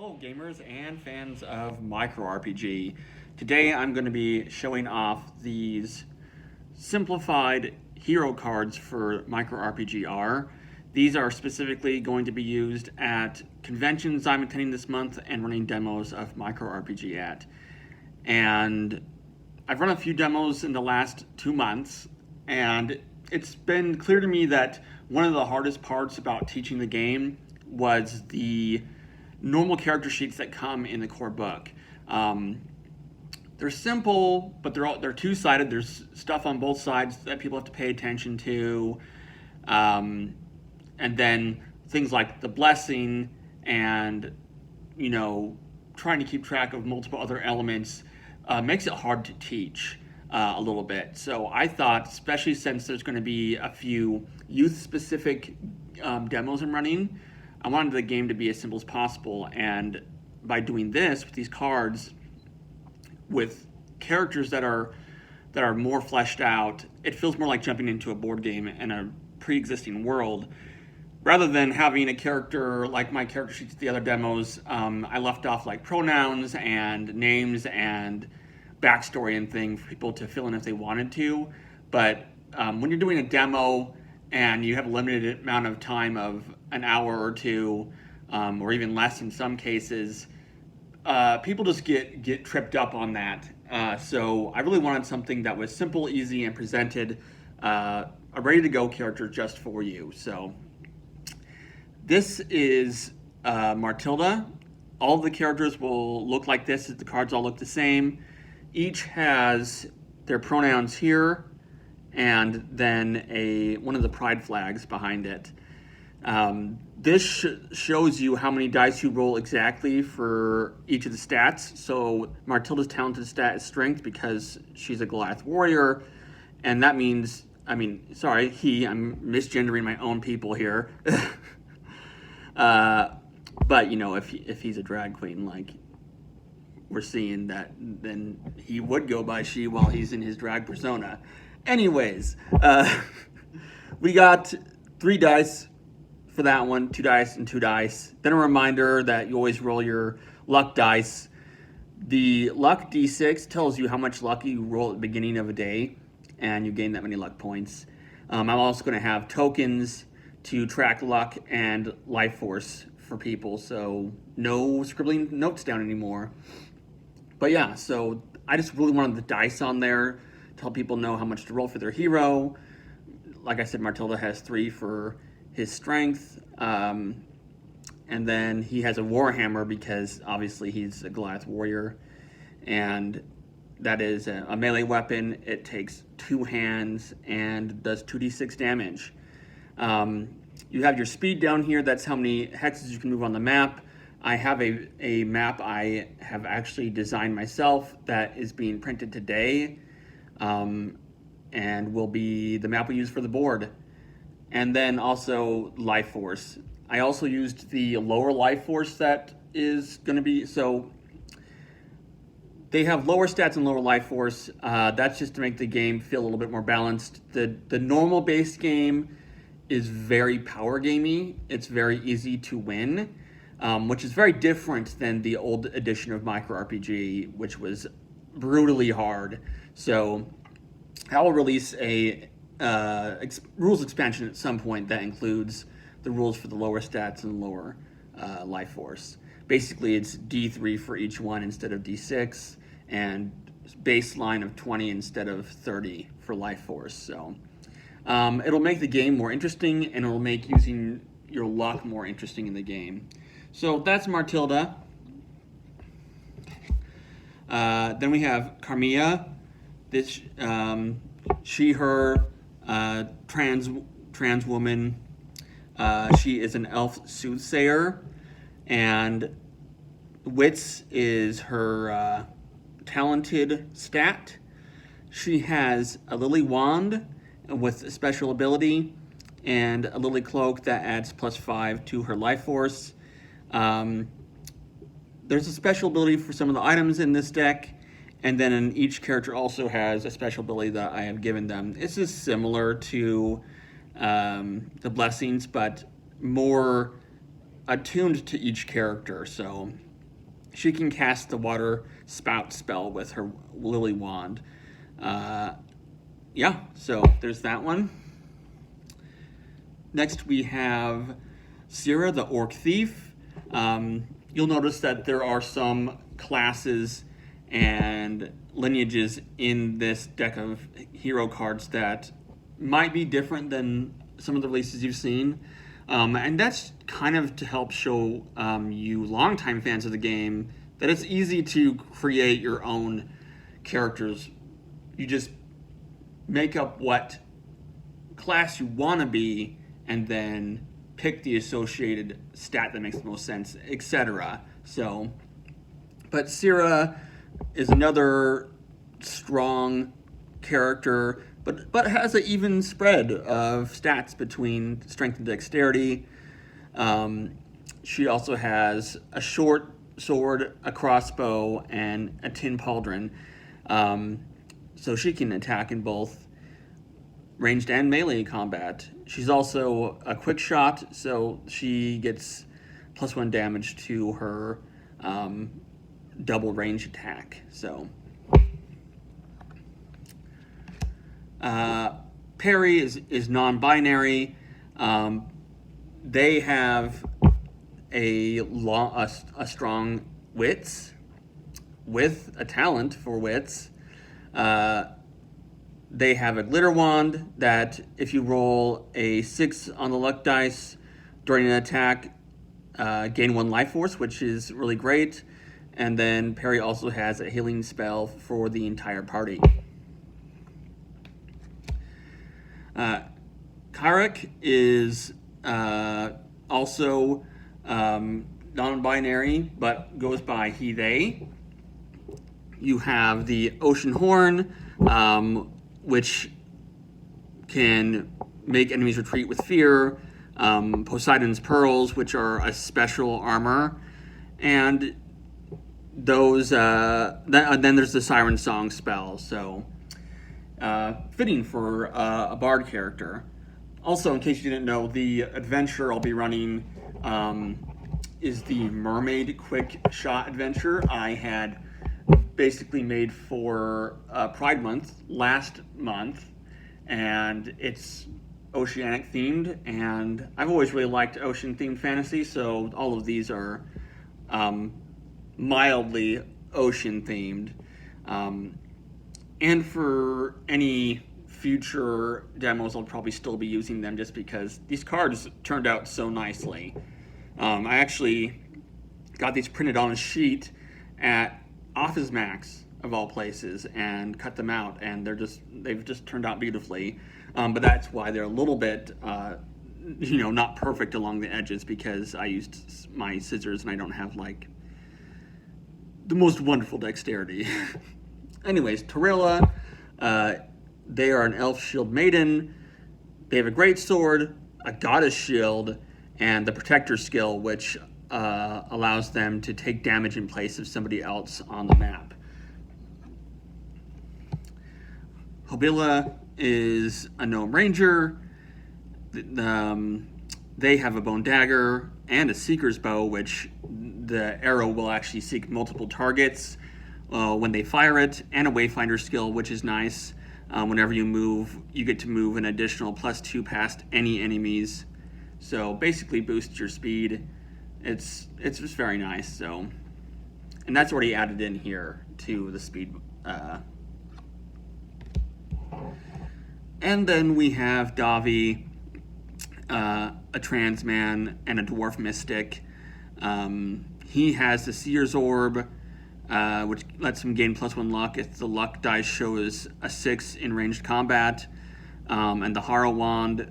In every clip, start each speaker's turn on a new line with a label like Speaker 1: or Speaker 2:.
Speaker 1: Hello gamers and fans of MicroRPG. Today I'm going to be showing off these simplified hero cards for MicroRPG R. These are specifically going to be used at conventions I'm attending this month and running demos of MicroRPG at. And I've run a few demos in the last 2 months, and it's been clear to me that one of the hardest parts about teaching the game was the normal character sheets that come in the core book. They're simple, but they're two-sided. There's stuff on both sides that people have to pay attention to, and then things like the blessing and trying to keep track of multiple other elements makes it hard to teach a little bit. So I thought, especially since there's going to be a few youth-specific demos I'm running, I wanted the game to be as simple as possible, and by doing this with these cards, with characters that are more fleshed out, it feels more like jumping into a board game in a pre-existing world, rather than having a character like my character sheets at the other demos. I left off like pronouns and names and backstory and things for people to fill in if they wanted to, but when you're doing a demo and you have a limited amount of time of an hour or two, or even less in some cases, people just get tripped up on that. So I really wanted something that was simple, easy, and presented a ready-to-go character just for you. So this is Martilda. All of the characters will look like this. The cards all look the same. Each has their pronouns here, and then one of the pride flags behind it. This shows you how many dice you roll exactly for each of the stats. So Martilda's talented stat is strength because she's a Goliath warrior, and that means, I'm misgendering my own people here. But if he's a drag queen, like we're seeing that, then he would go by she while he's in his drag persona. Anyways, we got 3 dice for that one, 2 dice and 2 dice. Then a reminder that you always roll your luck dice. The luck d6 tells you how much luck you roll at the beginning of a day, and you gain that many luck points. I'm also going to have tokens to track luck and life force for people, so no scribbling notes down anymore. But yeah, so I just really wanted the dice on there to help people know how much to roll for their hero. Like I said, Martilda has 3 for his strength, and then he has a warhammer because obviously he's a Goliath warrior, and that is a melee weapon. It takes 2 hands and does 2d6 damage. You have your speed down here. That's how many hexes you can move on the map. I have a map I have actually designed myself that is being printed today, and will be the map we use for the board. And then also life force. I also used the lower life force that is going to be, so they have lower stats and lower life force. That's just to make the game feel a little bit more balanced. The normal base game is very power gamey. It's very easy to win, which is very different than the old edition of MicroRPG, which was brutally hard. So I will release a rules expansion at some point that includes the rules for the lower stats and lower life force. Basically, it's D3 for each one instead of D6, and baseline of 20 instead of 30 for life force. So it'll make the game more interesting, and it'll make using your luck more interesting in the game. So that's Martilda. Then we have Carmilla. This she, her, trans woman. She is an elf soothsayer, and wits is her talented stat. She has a lily wand with a special ability and a lily cloak that adds +5 to her life force. There's a special ability for some of the items in this deck, and then each character also has a special ability that I have given them. This is similar to the blessings, but more attuned to each character. So she can cast the water spout spell with her Lily Wand. Yeah, so there's that one. Next we have Sira, the Orc Thief. You'll notice that there are some classes and lineages in this deck of hero cards that might be different than some of the releases you've seen. And that's kind of to help show you longtime fans of the game that it's easy to create your own characters. You just make up what class you want to be and then pick the associated stat that makes the most sense, etc. So, but Sira is another strong character, but has an even spread of stats between strength and dexterity. She also has a short sword, a crossbow, and a tin pauldron. So she can attack in both ranged and melee combat. She's also a quick shot, so she gets +1 damage to her double range attack. So Perry is non-binary. They have a strong wits with a talent for wits. They have a glitter wand that if you roll a 6 on the luck dice during an attack, gain 1 life force, which is really great. And then Perry also has a healing spell for the entire party. Karak is also non-binary, but goes by he, they. You have the Ocean Horn, which can make enemies retreat with fear. Poseidon's Pearls, which are a special armor. And those, then there's the Siren Song spell, so fitting for a bard character. Also, in case you didn't know, the adventure I'll be running is the Mermaid Quick Shot adventure I had basically made for Pride Month last month, and it's oceanic themed, and I've always really liked ocean themed fantasy, so all of these are mildly ocean themed. And for any future demos, I'll probably still be using them just because these cards turned out so nicely. I actually got these printed on a sheet at Office Max of all places and cut them out, and they've just turned out beautifully. But that's why they're a little bit not perfect along the edges, because I used my scissors and I don't have like the most wonderful dexterity. Anyways, Torilla, they are an elf shield maiden. They have a great sword, a goddess shield, and the protector skill, which allows them to take damage in place of somebody else on the map. Hobila is a gnome ranger. They have a bone dagger and a seeker's bow, which the arrow will actually seek multiple targets when they fire it, and a wayfinder skill, which is nice. Whenever you move, you get to move an additional +2 past any enemies. So basically boosts your speed. It's just very nice. So, and that's already added in here to the speed. And then we have Davi, a trans man and a dwarf mystic. He has the Seer's Orb, which lets him gain +1 luck if the luck dice shows a 6 in ranged combat. And the Hara Wand,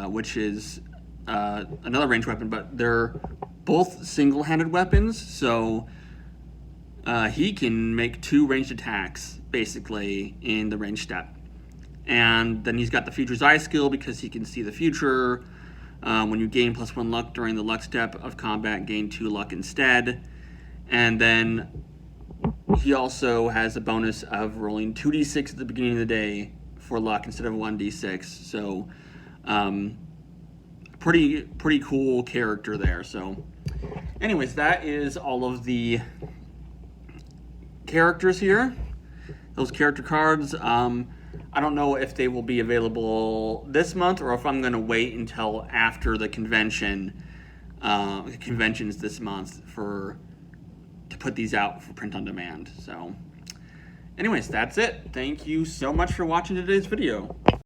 Speaker 1: which is another ranged weapon, but they're both single-handed weapons, so he can make 2 ranged attacks, basically, in the ranged step. And then he's got the Future's Eye skill, because he can see the future. When you gain +1 luck during the luck step of combat, gain 2 luck instead. And then he also has a bonus of rolling 2d6 at the beginning of the day for luck instead of 1d6. So pretty cool character there. So anyways, that is all of the characters here. Those character cards. I don't know if they will be available this month or if I'm going to wait until after the convention. The convention's this month to put these out for print on demand. So, anyways, that's it. Thank you so much for watching today's video.